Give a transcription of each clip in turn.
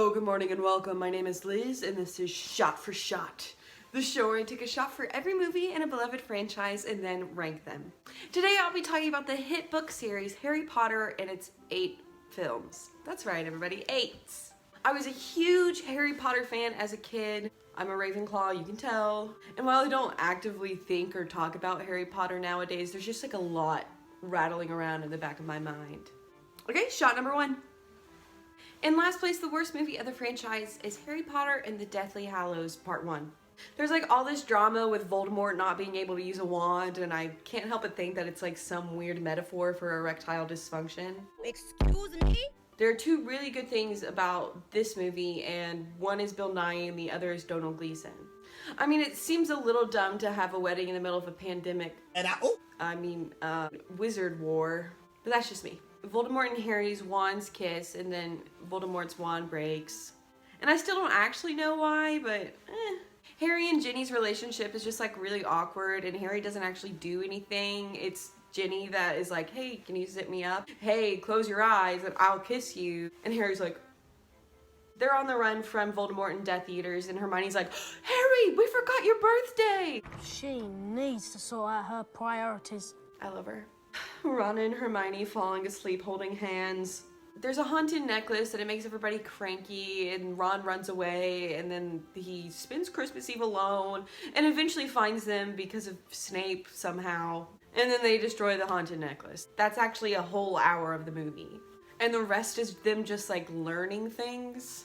Hello, good morning and welcome. My name is Liz and this is Shot for Shot, the show where I take a shot for every movie in a beloved franchise and then rank them. Today I'll be talking about the hit book series Harry Potter and its 8 films. That's right everybody, 8. I was a huge Harry Potter fan as a kid. I'm a Ravenclaw, you can tell. And while I don't actively think or talk about Harry Potter nowadays, there's just like a lot rattling around in the back of my mind. Okay, shot number 1. In last place, the worst movie of the franchise is Harry Potter and the Deathly Hallows Part 1. There's like all this drama with Voldemort not being able to use a wand, and I can't help but think that it's like some weird metaphor for erectile dysfunction. Excuse me? There are 2 really good things about this movie, and one is Bill Nighy and the other is Donald Gleason. I mean, it seems a little dumb to have a wedding in the middle of a pandemic. Wizard war, but that's just me. Voldemort and Harry's wands kiss, and then Voldemort's wand breaks. And I still don't actually know why, but Harry and Ginny's relationship is just like really awkward, and Harry doesn't actually do anything. It's Ginny that is like, hey, can you zip me up? Hey, close your eyes and I'll kiss you. And Harry's like, they're on the run from Voldemort and Death Eaters, and Hermione's like, Harry, we forgot your birthday! She needs to sort out her priorities. I love her. Ron and Hermione falling asleep holding hands. There's a haunted necklace and it makes everybody cranky, and Ron runs away, and then he spends Christmas Eve alone and eventually finds them because of Snape somehow. And then they destroy the haunted necklace. That's actually a whole hour of the movie. And the rest is them just like learning things.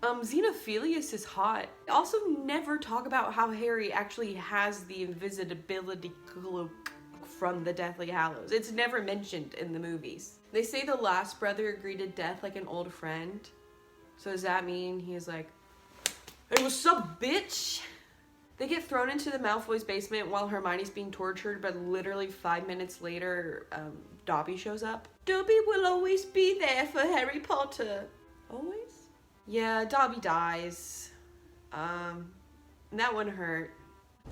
Xenophilius is hot. Also never talk about how Harry actually has the invisibility cloak from the Deathly Hallows. It's never mentioned in the movies. They say the last brother greeted death like an old friend. So does that mean he's like, hey, what's up, bitch? They get thrown into the Malfoy's basement while Hermione's being tortured, but literally 5 minutes later, Dobby shows up. Dobby will always be there for Harry Potter. Always? Yeah, Dobby dies. That one hurt.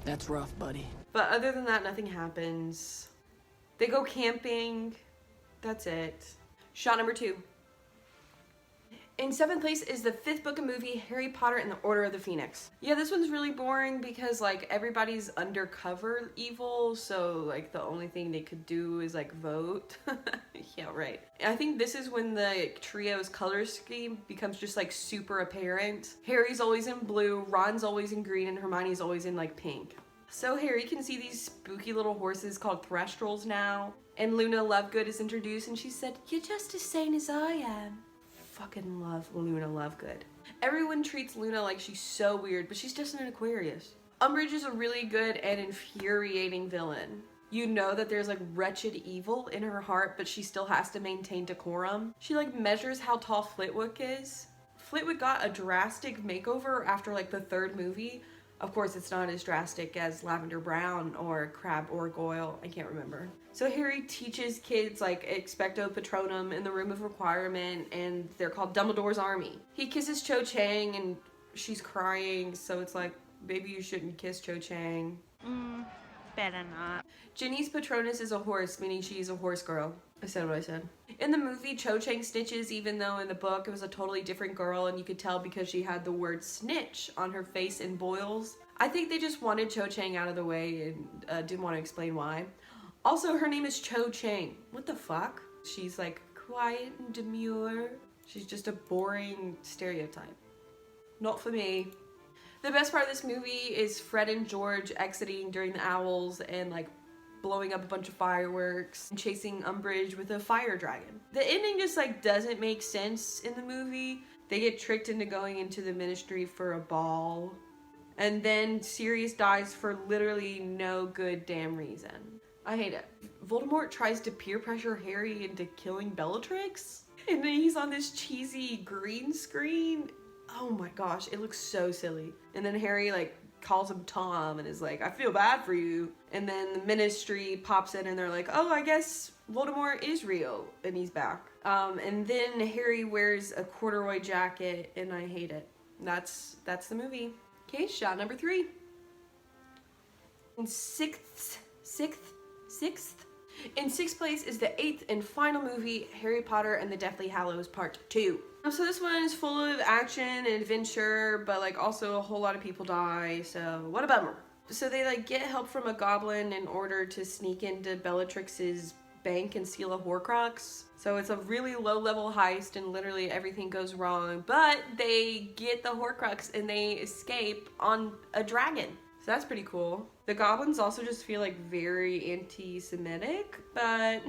That's rough, buddy. But other than that, nothing happens. They go camping. That's it. Shot number 2. In 7th place is the 5th book of movie, Harry Potter and the Order of the Phoenix. Yeah, this one's really boring because like everybody's undercover evil, so like the only thing they could do is like vote. Yeah, right. I think this is when the trio's color scheme becomes just like super apparent. Harry's always in blue, Ron's always in green, and Hermione's always in like pink. So Harry can see these spooky little horses called Threstrals now, and Luna Lovegood is introduced, and she said, "You're just as sane as I am." Fucking love Luna Lovegood. Everyone treats Luna like she's so weird, but she's just an Aquarius. Umbridge is a really good and infuriating villain. You know that there's like wretched evil in her heart, but she still has to maintain decorum. She like measures how tall Flitwick is. Flitwick got a drastic makeover after like the 3rd movie. Of course, it's not as drastic as Lavender Brown or Crab or Goyle. I can't remember. So Harry teaches kids like Expecto Patronum in the Room of Requirement, and they're called Dumbledore's Army. He kisses Cho Chang and she's crying, so it's like, maybe you shouldn't kiss Cho Chang. Better not. Ginny's Patronus is a horse, meaning she's a horse girl. I said what I said. In the movie, Cho Chang snitches, even though in the book it was a totally different girl, and you could tell because she had the word snitch on her face in boils. I think they just wanted Cho Chang out of the way and didn't want to explain why. Also, her name is Cho Chang. What the fuck? She's like quiet and demure. She's just a boring stereotype. Not for me. The best part of this movie is Fred and George exiting during the owls and like blowing up a bunch of fireworks and chasing Umbridge with a fire dragon. The ending just like doesn't make sense in the movie. They get tricked into going into the ministry for a ball, and then Sirius dies for literally no good damn reason. I hate it. Voldemort tries to peer pressure Harry into killing Bellatrix, and then he's on this cheesy green screen. Oh my gosh, it looks so silly. And then Harry like calls him Tom and is like, I feel bad for you. And then the ministry pops in and they're like, oh, I guess Voldemort is real, and he's back. And then Harry wears a corduroy jacket and I hate it. That's the movie. Okay, shot number 3. In sixth In 6th place is the 8th and final movie, Harry Potter and the Deathly Hallows Part 2. So this one is full of action and adventure, but like also a whole lot of people die, so what a bummer. So they like get help from a goblin in order to sneak into Bellatrix's bank and steal a Horcrux. So it's a really low level heist and literally everything goes wrong, but they get the Horcrux and they escape on a dragon. So that's pretty cool. The goblins also just feel like very anti-Semitic, but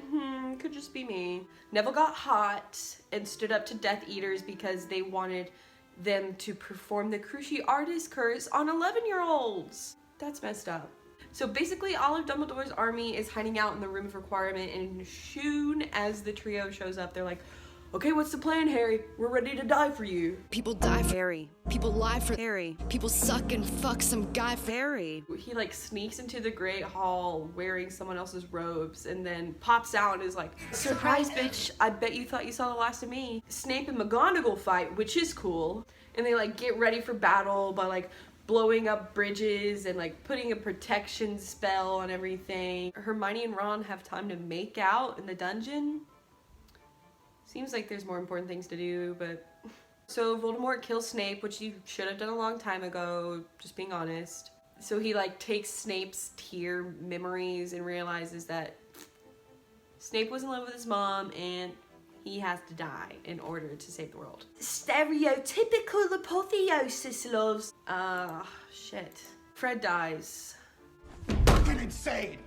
could just be me. Neville got hot and stood up to Death Eaters because they wanted them to perform the Cruci Artist Curse on 11-year-olds. That's messed up. So basically all of Dumbledore's army is hiding out in the Room of Requirement, and as soon as the trio shows up, they're like, okay, what's the plan, Harry? We're ready to die for you. People die for Harry. People lie for Harry. People suck and fuck some guy for Harry. He like sneaks into the Great Hall wearing someone else's robes and then pops out and is like, surprise bitch, I bet you thought you saw the last of me. Snape and McGonagall fight, which is cool. And they like get ready for battle by like blowing up bridges and like putting a protection spell on everything. Hermione and Ron have time to make out in the dungeon. Seems like there's more important things to do, but... So Voldemort kills Snape, which he should have done a long time ago, just being honest. So he like takes Snape's tear memories and realizes that Snape was in love with his mom and he has to die in order to save the world. Stereotypical apotheosis, loves. Shit. Fred dies. Fucking insane!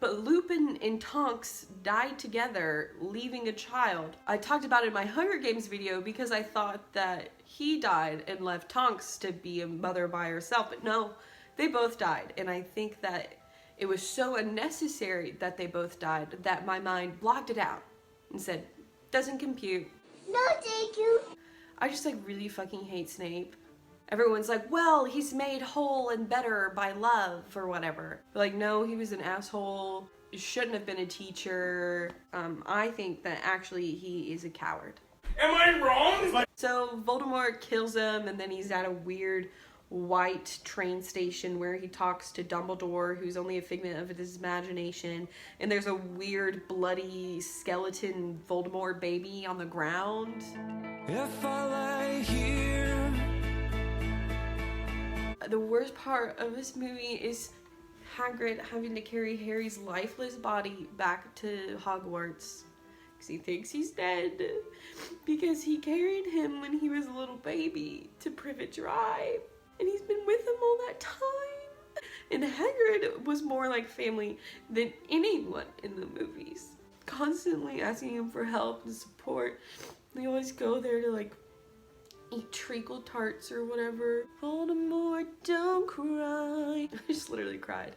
But Lupin and Tonks died together, leaving a child. I talked about it in my Hunger Games video because I thought that he died and left Tonks to be a mother by herself, but no, they both died. And I think that it was so unnecessary that they both died that my mind blocked it out and said, doesn't compute. No, thank you. I just like really fucking hate Snape. Everyone's like, well, he's made whole and better by love or whatever. But like, no, he was an asshole. Shouldn't have been a teacher. I think that actually he is a coward. Am I wrong? So Voldemort kills him, and then he's at a weird white train station where he talks to Dumbledore, who's only a figment of his imagination. And there's a weird bloody skeleton Voldemort baby on the ground. If I lay here. The worst part of this movie is Hagrid having to carry Harry's lifeless body back to Hogwarts because he thinks he's dead because he carried him when he was a little baby to Privet Drive and he's been with him all that time. And Hagrid was more like family than anyone in the movies, constantly asking him for help and support. They always go there to like eat treacle tarts or whatever. Voldemort, don't cry. I just literally cried.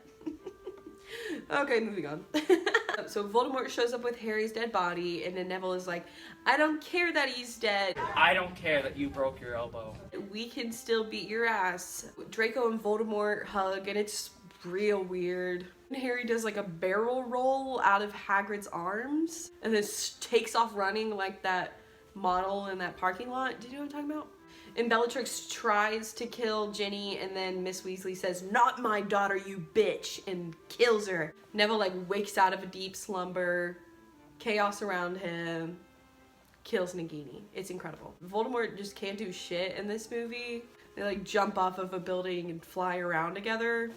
Okay, moving on. So Voldemort shows up with Harry's dead body, and then Neville is like, I don't care that he's dead. I don't care that you broke your elbow. We can still beat your ass. Draco and Voldemort hug, and it's real weird. And Harry does like a barrel roll out of Hagrid's arms, and then takes off running like that model in that parking lot. Do you know what I'm talking about? And Bellatrix tries to kill Ginny, and then Miss Weasley says, not my daughter, you bitch, and kills her. Neville like wakes out of a deep slumber, chaos around him, kills Nagini. It's incredible. Voldemort just can't do shit in this movie. They like jump off of a building and fly around together.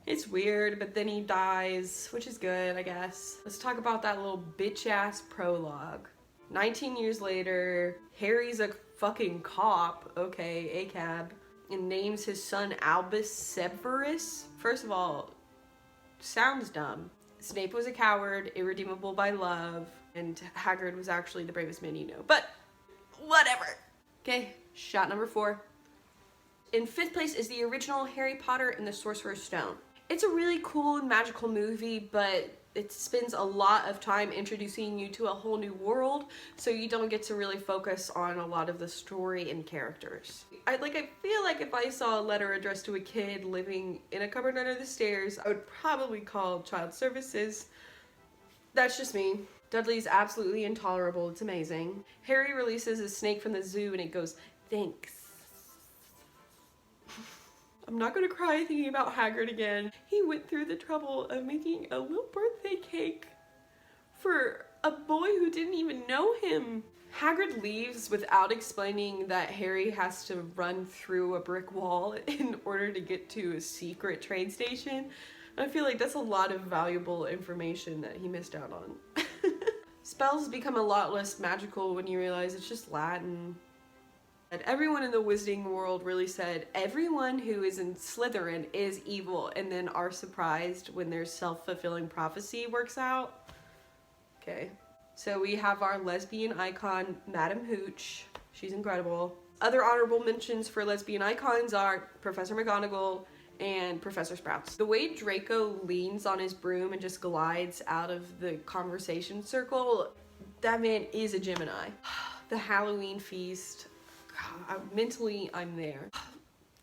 It's weird, but then he dies, which is good, I guess. Let's talk about that little bitch-ass prologue. 19 years later, Harry's a fucking cop, okay, ACAB, and names his son Albus Severus. First of all, sounds dumb. Snape was a coward, irredeemable by love, and Hagrid was actually the bravest man you know. But, whatever. Okay, shot number 4. In 5th place is the original Harry Potter and the Sorcerer's Stone. It's a really cool and magical movie, but it spends a lot of time introducing you to a whole new world, so you don't get to really focus on a lot of the story and characters. I feel like if I saw a letter addressed to a kid living in a cupboard under the stairs, I would probably call child services. That's just me. Dudley's absolutely intolerable. It's amazing. Harry releases a snake from the zoo and it goes, thanks. I'm not gonna cry thinking about Hagrid again. He went through the trouble of making a little birthday cake for a boy who didn't even know him. Hagrid leaves without explaining that Harry has to run through a brick wall in order to get to a secret train station. I feel like that's a lot of valuable information that he missed out on. Spells become a lot less magical when you realize it's just Latin. And everyone in the wizarding world really said everyone who is in Slytherin is evil, and then are surprised when their self-fulfilling prophecy works out. Okay. So we have our lesbian icon, Madam Hooch. She's incredible. Other honorable mentions for lesbian icons are Professor McGonagall and Professor Sprouts. The way Draco leans on his broom and just glides out of the conversation circle, that man is a Gemini. The Halloween feast. God, mentally, I'm there.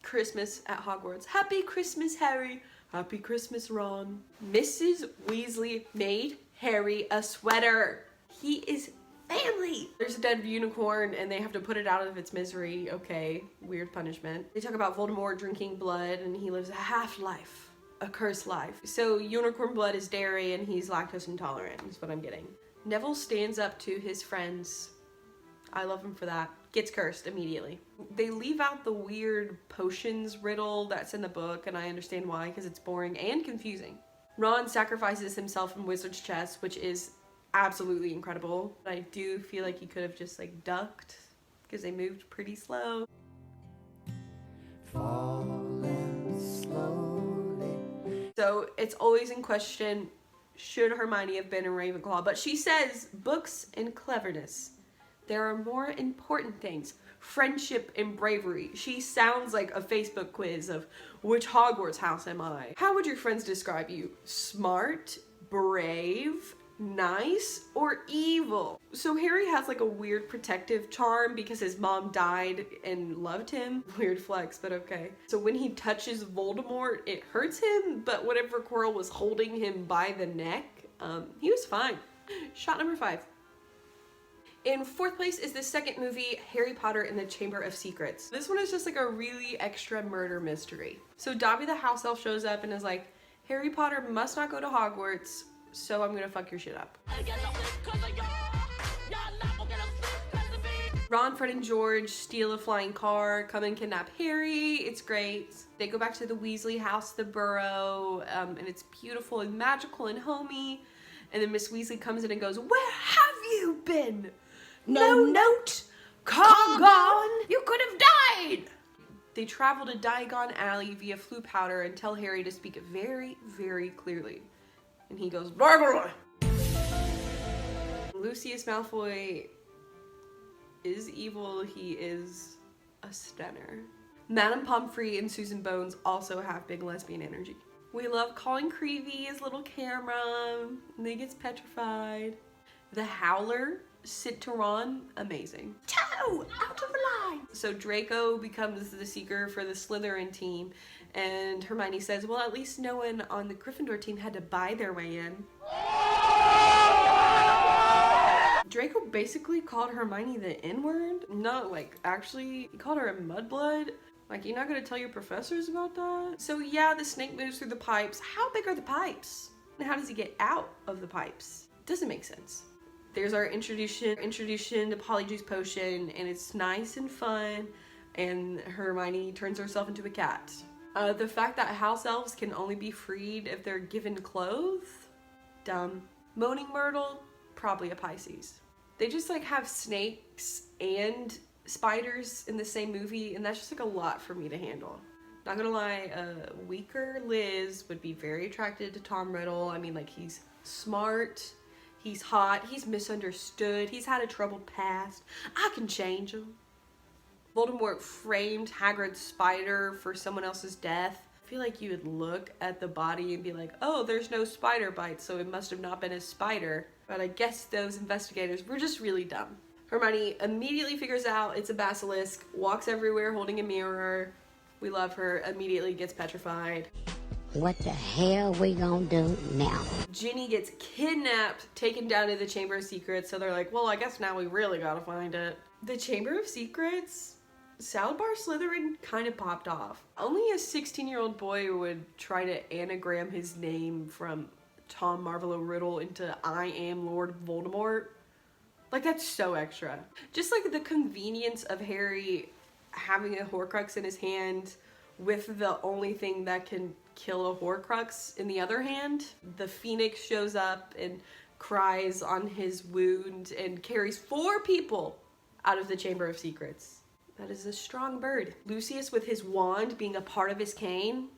Christmas at Hogwarts. Happy Christmas, Harry. Happy Christmas, Ron. Mrs. Weasley made Harry a sweater. He is family. There's a dead unicorn and they have to put it out of its misery. Okay, weird punishment. They talk about Voldemort drinking blood and he lives a half-life, a cursed life. So unicorn blood is dairy and he's lactose intolerant is what I'm getting. Neville stands up to his friends. I love him for that. Gets cursed immediately. They leave out the weird potions riddle that's in the book, and I understand why, because it's boring and confusing. Ron sacrifices himself in Wizard's Chess, which is absolutely incredible. I do feel like he could have just like ducked, because they moved pretty slow. Falling slowly. So it's always in question, should Hermione have been in Ravenclaw? But she says books and cleverness. There are more important things. Friendship and bravery. She sounds like a Facebook quiz of which Hogwarts house am I? How would your friends describe you? Smart, brave, nice, or evil? So Harry has like a weird protective charm because his mom died and loved him. Weird flex, but okay. So when he touches Voldemort, it hurts him, but whatever Quirrell was holding him by the neck, he was fine. Shot number 5. In 4th place is the second movie, Harry Potter and the Chamber of Secrets. This one is just like a really extra murder mystery. So Dobby the house elf shows up and is like, Harry Potter must not go to Hogwarts, so I'm gonna fuck your shit up. Ron, Fred, and George steal a flying car, come and kidnap Harry. It's great. They go back to the Weasley house, the burrow, and it's beautiful and magical and homey. And then Miss Weasley comes in and goes, where have you been? No note. Gone. You could have died. They travel to Diagon Alley via Floo powder and tell Harry to speak very, very clearly. And he goes, Barbara. Lucius Malfoy is evil. He is a stunner. Madame Pomfrey and Susan Bones also have big lesbian energy. We love calling Creevy his little camera, and he gets petrified. The Howler, Sid to Ron, amazing. Toe, out of line. So Draco becomes the seeker for the Slytherin team, and Hermione says, well, at least no one on the Gryffindor team had to buy their way in. Draco basically called Hermione the N-word. Not like, actually, he called her a mudblood. Like, you're not gonna tell your professors about that? So yeah, the snake moves through the pipes. How big are the pipes? And how does he get out of the pipes? Doesn't make sense. There's our introduction to Polyjuice Potion, and it's nice and fun, and Hermione turns herself into a cat. The fact that house elves can only be freed if they're given clothes? Dumb. Moaning Myrtle? Probably a Pisces. They just like have snakes and spiders in the same movie, and that's just like a lot for me to handle. Not gonna lie, a weaker Liz would be very attracted to Tom Riddle. I mean, like, he's smart, he's hot, he's misunderstood, he's had a troubled past. I can change him. Voldemort framed Hagrid's spider for someone else's death. I feel like you would look at the body and be like, oh, there's no spider bites, so it must have not been a spider. But I guess those investigators were just really dumb. Hermione immediately figures out it's a basilisk, walks everywhere holding a mirror. We love her, immediately gets petrified. What the hell we gonna do now? Ginny gets kidnapped, taken down to the Chamber of Secrets, so they're like, well, I guess now we really gotta find it. The Chamber of Secrets, Salazar Slytherin kind of popped off. Only a 16-year-old boy would try to anagram his name from Tom Marvolo Riddle into I am Lord Voldemort. Like, that's so extra. Just like the convenience of Harry having a Horcrux in his hand with the only thing that can kill a Horcrux in the other hand. The Phoenix shows up and cries on his wound and carries 4 people out of the Chamber of Secrets. That is a strong bird. Lucius with his wand being a part of his cane.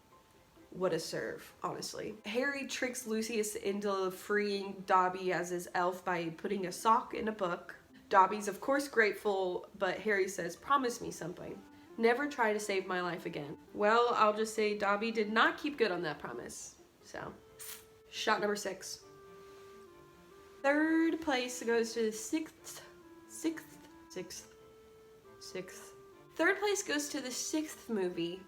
What a serve, honestly. Harry tricks Lucius into freeing Dobby as his elf by putting a sock in a book. Dobby's of course grateful, but Harry says, promise me something. Never try to save my life again. Well, I'll just say Dobby did not keep good on that promise. So, shot number 6. Third place goes to the sixth. Third place goes to the 6th movie,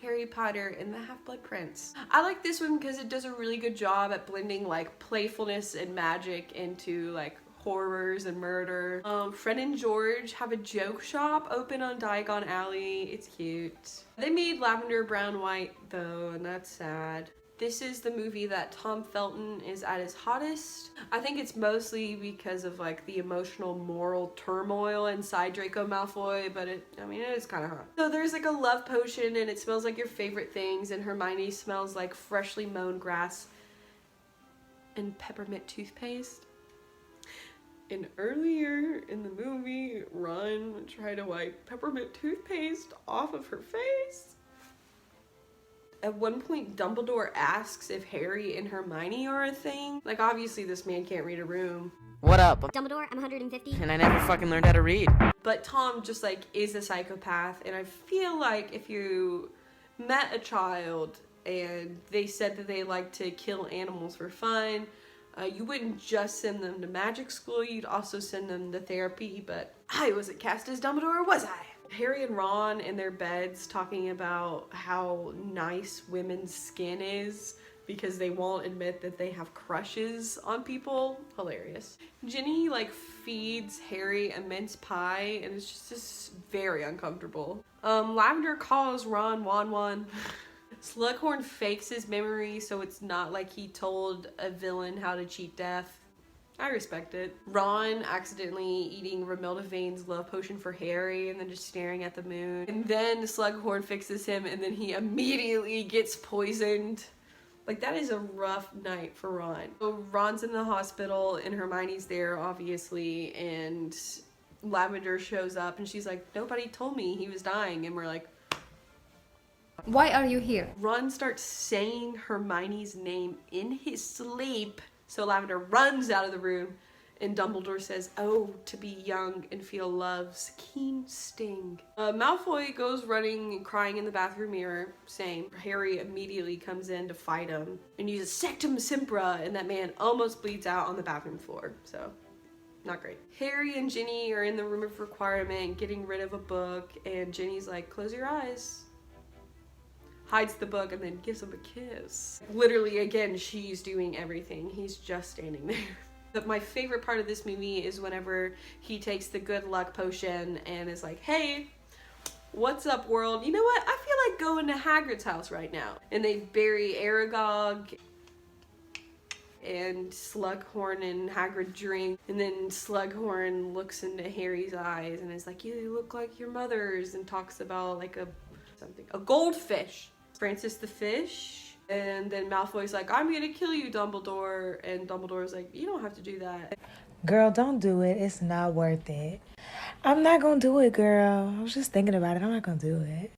Harry Potter and the Half-Blood Prince. I like this one because it does a really good job at blending like playfulness and magic into like horrors and murder. Fred and George have a joke shop open on Diagon Alley. It's cute. They made Lavender Brown White though, and that's sad. This is the movie that Tom Felton is at his hottest. I think it's mostly because of like the emotional moral turmoil inside Draco Malfoy, but it is kind of hot. So there's like a love potion and it smells like your favorite things, and Hermione smells like freshly mown grass and peppermint toothpaste. And earlier in the movie, Ron tried to wipe peppermint toothpaste off of her face. At one point, Dumbledore asks if Harry and Hermione are a thing. Like, obviously this man can't read a room. What up? Dumbledore, I'm 150. And I never fucking learned how to read. But Tom just, like, is a psychopath. And I feel like if you met a child and they said that they like to kill animals for fun, you wouldn't just send them to magic school, you'd also send them to therapy. But I wasn't cast as Dumbledore, was I? Harry and Ron in their beds talking about how nice women's skin is because they won't admit that they have crushes on people. Hilarious. Ginny like feeds Harry a mince pie and it's just very uncomfortable. Lavender calls Ron Wan. Slughorn fakes his memory so it's not like he told a villain how to cheat death. I respect it. Ron accidentally eating Romilda Vane's love potion for Harry and then just staring at the moon. And then Slughorn fixes him and then he immediately gets poisoned. Like, that is a rough night for Ron. So Ron's in the hospital and Hermione's there, obviously, and Lavender shows up and she's like, nobody told me he was dying. And we're like, Why are you here? Ron starts saying Hermione's name in his sleep. So Lavender runs out of the room and Dumbledore says, oh, to be young and feel love's keen sting. Malfoy goes running and crying in the bathroom mirror. Same. Harry immediately comes in to fight him and uses Sectum Sempra, and that man almost bleeds out on the bathroom floor. So, not great. Harry and Ginny are in the room of requirement getting rid of a book, and Ginny's like, close your eyes. Hides the book and then gives him a kiss. Literally, again, she's doing everything. He's just standing there. But my favorite part of this movie is whenever he takes the good luck potion and is like, hey, what's up, world? You know what? I feel like going to Hagrid's house right now. And they bury Aragog and Slughorn and Hagrid drink. And then Slughorn looks into Harry's eyes and is like, you look like your mother's, and talks about like a goldfish. Francis the Fish. And then Malfoy's like, I'm gonna kill you, Dumbledore. And Dumbledore's like, you don't have to do that. Girl, don't do it. It's not worth it. I'm not gonna do it, girl. I was just thinking about it. I'm not gonna do it.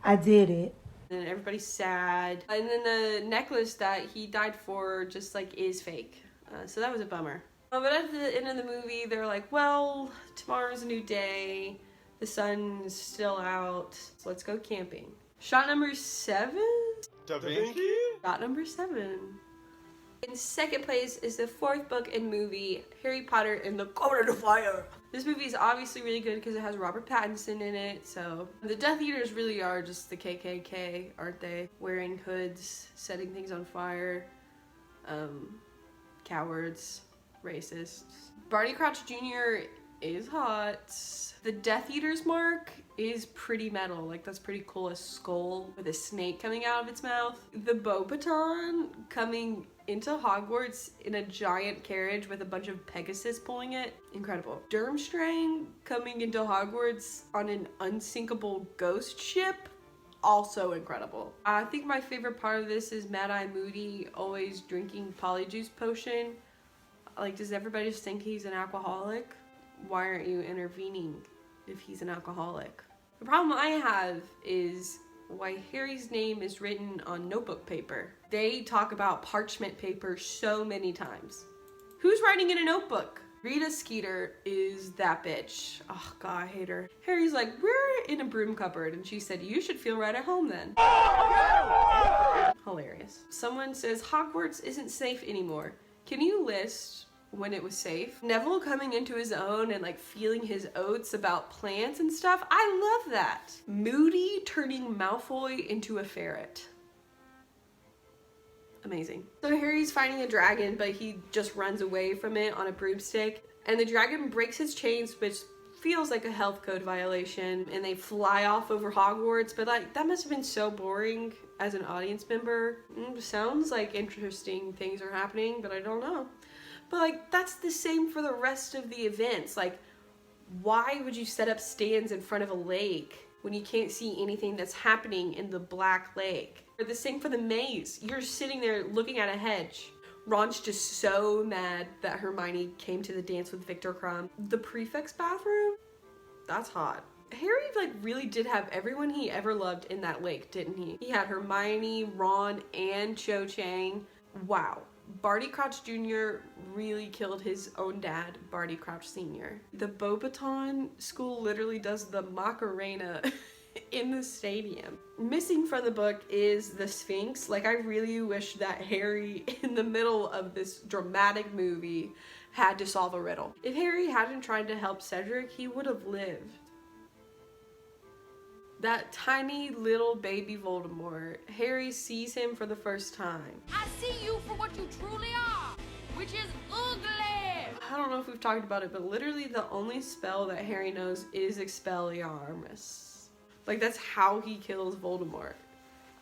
I did it. And everybody's sad. And then the necklace that he died for just like is fake. So that was a bummer. But at the end of the movie, they're like, well, tomorrow's a new day. The sun is still out. So let's go camping. Shot number 7? Da Vinci? Shot number 7. In second place is the 4th book and movie, Harry Potter and the Goblet of Fire. This movie is obviously really good because it has Robert Pattinson in it, so. The Death Eaters really are just the KKK, aren't they? Wearing hoods, setting things on fire, cowards, racists. Barty Crouch Jr. is hot. The Death Eater's mark is pretty metal. Like, that's pretty cool. A skull with a snake coming out of its mouth. The Beauxbaton coming into Hogwarts in a giant carriage with a bunch of Pegasus pulling it. Incredible. Durmstrang coming into Hogwarts on an unsinkable ghost ship. Also incredible. I think my favorite part of this is Mad Eye Moody always drinking Polyjuice potion. Like, does everybody just think he's an alcoholic? Why aren't you intervening if he's an alcoholic? The problem I have is why Harry's name is written on notebook paper. They talk about parchment paper so many times. Who's writing in a notebook? Rita Skeeter is that bitch. Oh god, I hate her. Harry's like, we're in a broom cupboard, and she said, you should feel right at home then. Hilarious. Someone says Hogwarts isn't safe anymore. Can you list when it was safe? Neville coming into his own and like feeling his oats about plants and stuff. I love that. Moody turning Malfoy into a ferret. Amazing. So Harry's fighting a dragon, but he just runs away from it on a broomstick. And the dragon breaks his chains, which feels like a health code violation. And they fly off over Hogwarts. But like, that must have been so boring as an audience member. Sounds like interesting things are happening, but I don't know. But like, that's the same for the rest of the events. Like, why would you set up stands in front of a lake when you can't see anything that's happening in the Black Lake? Or the same for the maze. You're sitting there looking at a hedge. Ron's just so mad that Hermione came to the dance with Victor Crumb. The prefect's bathroom? That's hot. Harry like really did have everyone he ever loved in that lake, didn't he? He had Hermione, Ron, and Cho Chang. Wow. Barty Crouch Jr. really killed his own dad, Barty Crouch Sr. The Beauxbaton school literally does the Macarena in the stadium. Missing from the book is the Sphinx. Like, I really wish that Harry, in the middle of this dramatic movie, had to solve a riddle. If Harry hadn't tried to help Cedric, he would have lived. That tiny little baby Voldemort, Harry sees him for the first time. I see you for what you truly are, which is ugly. I don't know if we've talked about it, but literally the only spell that Harry knows is Expelliarmus. Like, that's how he kills Voldemort.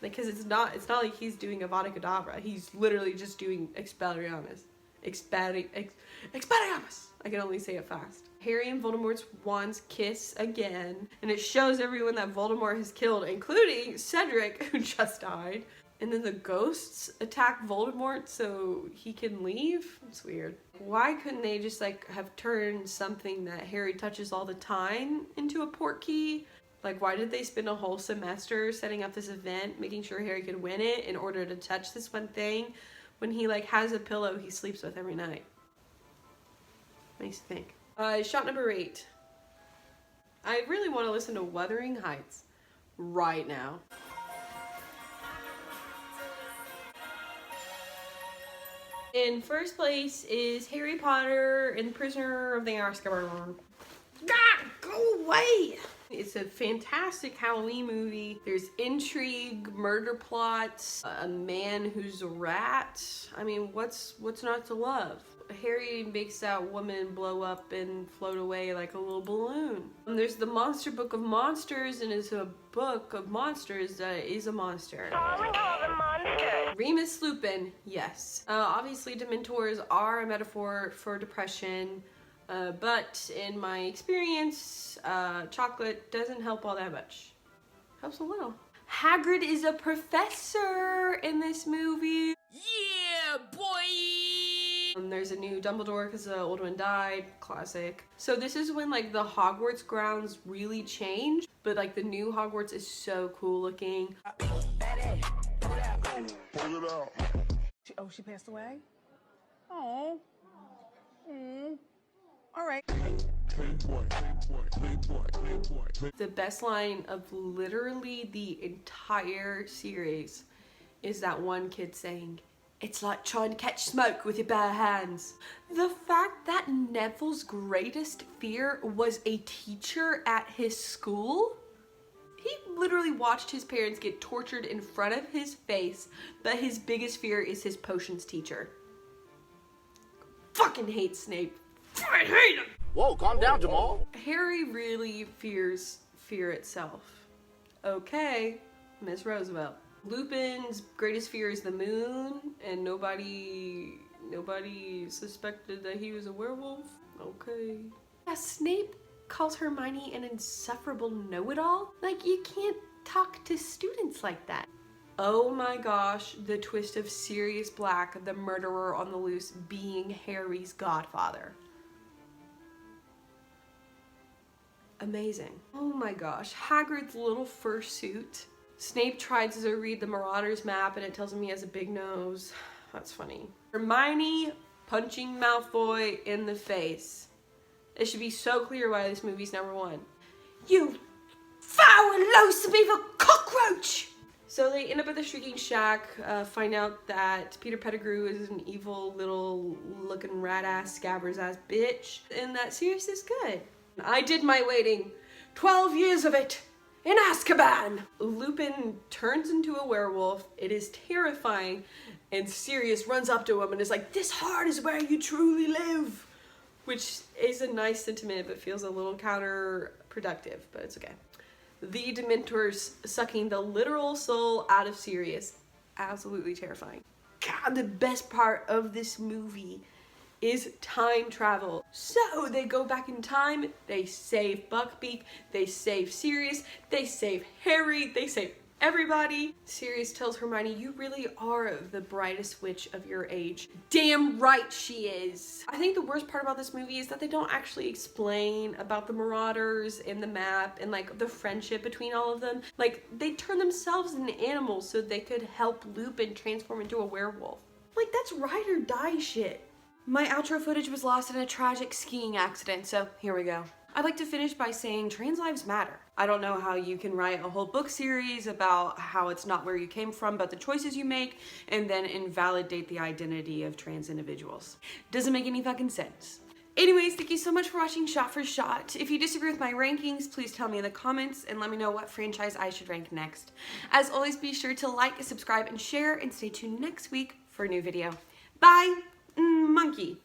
Like, cause it's not like he's doing Avada Kedavra. He's literally just doing Expelliarmus. Expelliarmus! I can only say it fast. Harry and Voldemort's wands kiss again, and it shows everyone that Voldemort has killed, including Cedric, who just died. And then the ghosts attack Voldemort so he can leave? It's weird. Why couldn't they just like have turned something that Harry touches all the time into a portkey? Like, why did they spend a whole semester setting up this event, making sure Harry could win it in order to touch this one thing when he like has a pillow he sleeps with every night? Makes you think. Shot number 8. I really want to listen to Wuthering Heights right now. In first place is Harry Potter and the Prisoner of the Azkaban. God, go away! It's a fantastic Halloween movie. There's intrigue, murder plots, a man who's a rat. I mean, what's not to love? Harry makes that woman blow up and float away like a little balloon. And there's the Monster Book of Monsters, and it's a book of monsters that is a monster. Calling all the monsters. Remus Lupin, yes. Obviously, Dementors are a metaphor for depression, but in my experience, chocolate doesn't help all that much. Helps a little. Hagrid is a professor in this movie. Yeah, boy! There's a new Dumbledore because the old one died. Classic. So this is when like the Hogwarts grounds really change, but like the new Hogwarts is so cool looking. Oh, she passed away? Oh. All right. The best line of literally the entire series is that one kid saying, "It's like trying to catch smoke with your bare hands." The fact that Neville's greatest fear was a teacher at his school? He literally watched his parents get tortured in front of his face, but his biggest fear is his potions teacher. Fucking hate Snape. I hate him! Whoa, calm down, Jamal. Harry really fears fear itself. Okay, Miss Roosevelt. Lupin's greatest fear is the moon, and nobody suspected that he was a werewolf. Okay. Yeah, Snape calls Hermione an insufferable know-it-all. Like, you can't talk to students like that. Oh my gosh, the twist of Sirius Black, the murderer on the loose, being Harry's godfather. Amazing. Oh my gosh, Hagrid's little fursuit. Snape tries to read the Marauders map and it tells him he has a big nose. That's funny. Hermione punching Malfoy in the face. It should be so clear why this movie's #1. You foul and loathsome evil cockroach! So they end up at the Shrieking Shack, find out that Peter Pettigrew is an evil little looking rat ass scabbers ass bitch, and that Sirius is good. I did my waiting. 12 years of it in Azkaban! Lupin turns into a werewolf. It is terrifying, and Sirius runs up to him and is like, "This heart is where you truly live," which is a nice sentiment but feels a little counterproductive, but it's okay. The Dementors sucking the literal soul out of Sirius. Absolutely terrifying. God, the best part of this movie is time travel. So they go back in time, they save Buckbeak, they save Sirius, they save Harry, they save everybody. Sirius tells Hermione, "You really are the brightest witch of your age." Damn right she is. I think the worst part about this movie is that they don't actually explain about the Marauders and the map and like the friendship between all of them. Like, they turn themselves into animals so they could help Lupin transform into a werewolf. Like, that's ride or die shit. My outro footage was lost in a tragic skiing accident, so here we go. I'd like to finish by saying trans lives matter. I don't know how you can write a whole book series about how it's not where you came from, but the choices you make, and then invalidate the identity of trans individuals. Doesn't make any fucking sense. Anyways, thank you so much for watching Shot for Shot. If you disagree with my rankings, please tell me in the comments and let me know what franchise I should rank next. As always, be sure to like, subscribe, and share, and stay tuned next week for a new video. Bye, monkey.